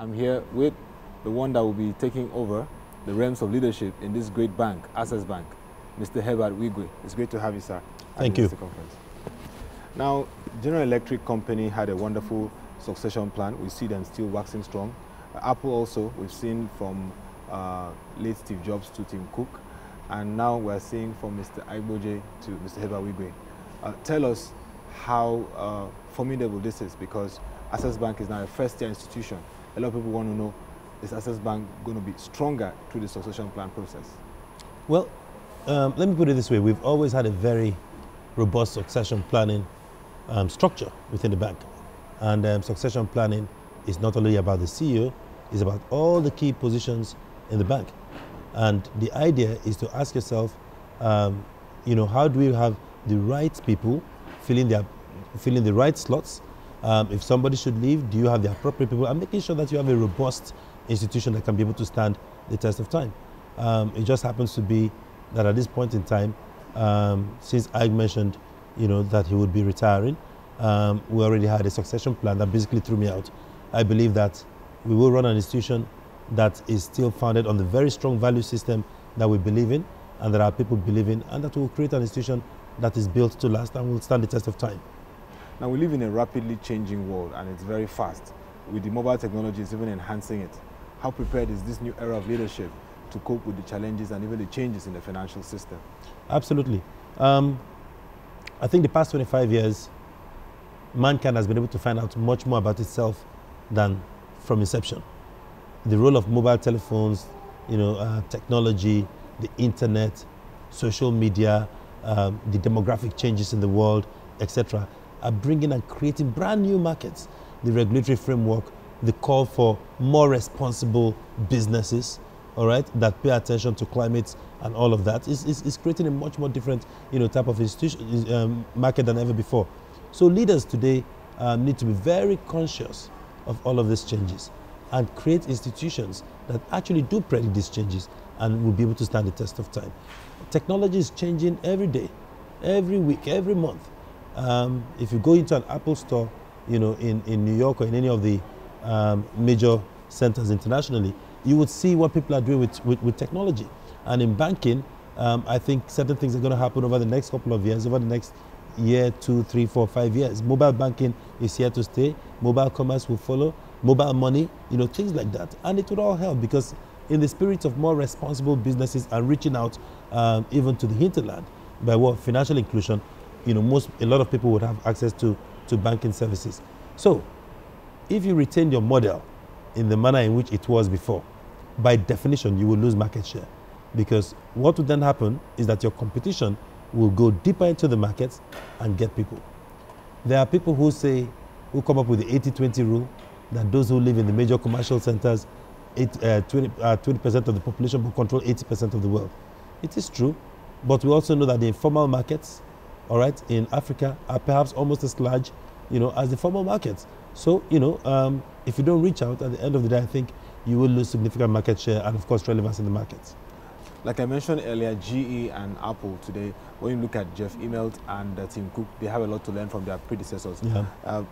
I'm here with the one that will be taking over the realms of leadership in this great bank, Access Bank, Mr. Herbert Wigwe. It's great to have you, sir. Thank you. Conference. Now, General Electric Company had a wonderful succession plan. We see them still waxing strong. Apple also, we've seen from late Steve Jobs to Tim Cook, and now we're seeing from Mr. Aigboje to Mr. Herbert Wigwe. Tell us how formidable this is, because Access Bank is now a first-tier institution. A lot of people want to know, is Access Bank going to be stronger through the succession plan process? Well, let me put it this way. We've always had a very robust succession planning structure within the bank. And succession planning is not only about the CEO, it's about all the key positions in the bank. And the idea is to ask yourself, how do we have the right people filling the right slots? If somebody should leave, do you have the appropriate people? And making sure that you have a robust institution that can be able to stand the test of time. It just happens to be that at this point in time, since I mentioned, that he would be retiring, we already had a succession plan that basically threw me out. I believe that we will run an institution that is still founded on the very strong value system that we believe in and that our people believe in, and that will create an institution that is built to last and will stand the test of time. Now, we live in a rapidly changing world, and it's very fast. With the mobile technologies even enhancing it, how prepared is this new era of leadership to cope with the challenges and even the changes in the financial system? Absolutely. I think the past 25 years, mankind has been able to find out much more about itself than from inception. The role of mobile telephones, technology, the internet, social media, the demographic changes in the world, etc., are bringing and creating brand new markets. The regulatory framework, the call for more responsible businesses, all right, that pay attention to climate and all of that is creating a much more different, type of institution, market than ever before. So leaders today need to be very conscious of all of these changes and create institutions that actually do predict these changes and will be able to stand the test of time. Technology is changing every day, every week, every month. If you go into an Apple store, in New York or in any of the major centers internationally, you would see what people are doing with technology. And in banking, I think certain things are going to happen over the next couple of years, over the next year, 2, 3, 4, 5 years. Mobile banking is here to stay. Mobile commerce will follow. Mobile money, things like that. And it would all help, because in the spirit of more responsible businesses and reaching out even to the hinterland by way of financial inclusion, a lot of people would have access to banking services. So if you retain your model in the manner in which it was before, by definition, you will lose market share. Because what would then happen is that your competition will go deeper into the markets and get people. There are people who come up with the 80-20 rule, that those who live in the major commercial centers, 20% of the population will control 80% of the world. It is true, but we also know that the informal markets, all right, in Africa are perhaps almost as large, as the formal markets. So, if you don't reach out, at the end of the day, I think you will lose significant market share and, of course, relevance in the markets. Like I mentioned earlier, GE and Apple today, when you look at Jeff Imelt and Tim Cook, they have a lot to learn from their predecessors. Yeah.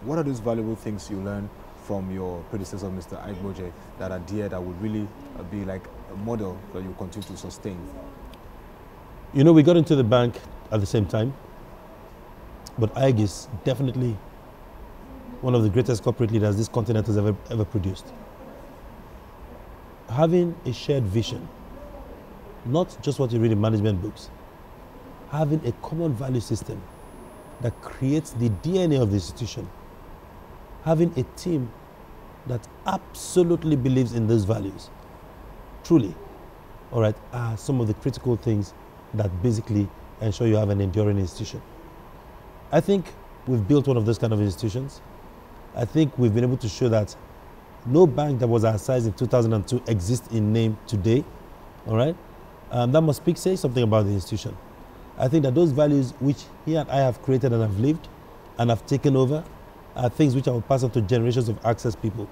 What are those valuable things you learn from your predecessor, Mr. Aigboje, that are there that would really be like a model that you continue to sustain? We got into the bank at the same time, but Aig is definitely one of the greatest corporate leaders this continent has ever produced. Having a shared vision, not just what you read in management books, having a common value system that creates the DNA of the institution, having a team that absolutely believes in those values, truly, all right, are some of the critical things that basically ensure you have an enduring institution. I think we've built one of those kind of institutions. I think we've been able to show that no bank that was our size in 2002 exists in name today, all right? That must say something about the institution. I think that those values which he and I have created and have lived and have taken over are things which I will pass on to generations of Access people.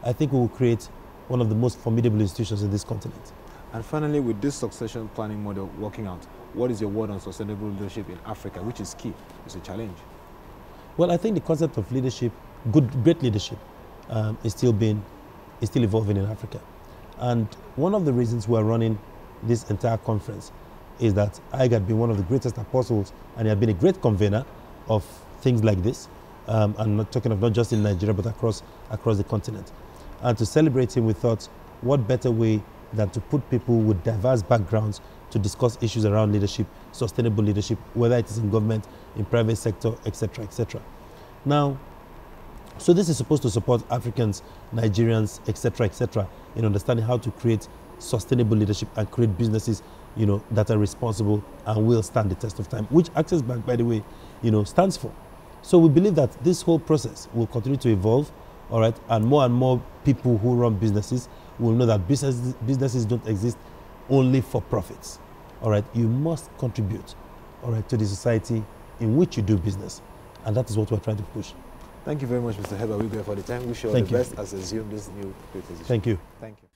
I think we will create one of the most formidable institutions in this continent. And finally, with this succession planning model working out, what is your word on sustainable leadership in Africa, which is key? It's a challenge. Well, I think the concept of leadership, great leadership, is still being is still evolving in Africa. And one of the reasons we're running this entire conference is that Aig had been one of the greatest apostles, and he had been a great convener of things like this. I'm not talking of not just in Nigeria, but across the continent. And to celebrate him, we thought, what better way than to put people with diverse backgrounds to discuss issues around leadership, sustainable leadership, whether it is in government, in private sector, etc., etc. Now, so this is supposed to support Africans, Nigerians, etc., in understanding how to create sustainable leadership and create businesses, that are responsible and will stand the test of time, which Access Bank, by the way, stands for. So we believe that this whole process will continue to evolve, all right, and more people who run businesses will know that businesses don't exist only for profits, all right. You must contribute, all right, to the society in which you do business, and that is what we're trying to push. Thank you very much, Mr. Herbert Wigwe, for the time. Wish you all the best as you assume this new position. Thank you. Thank you.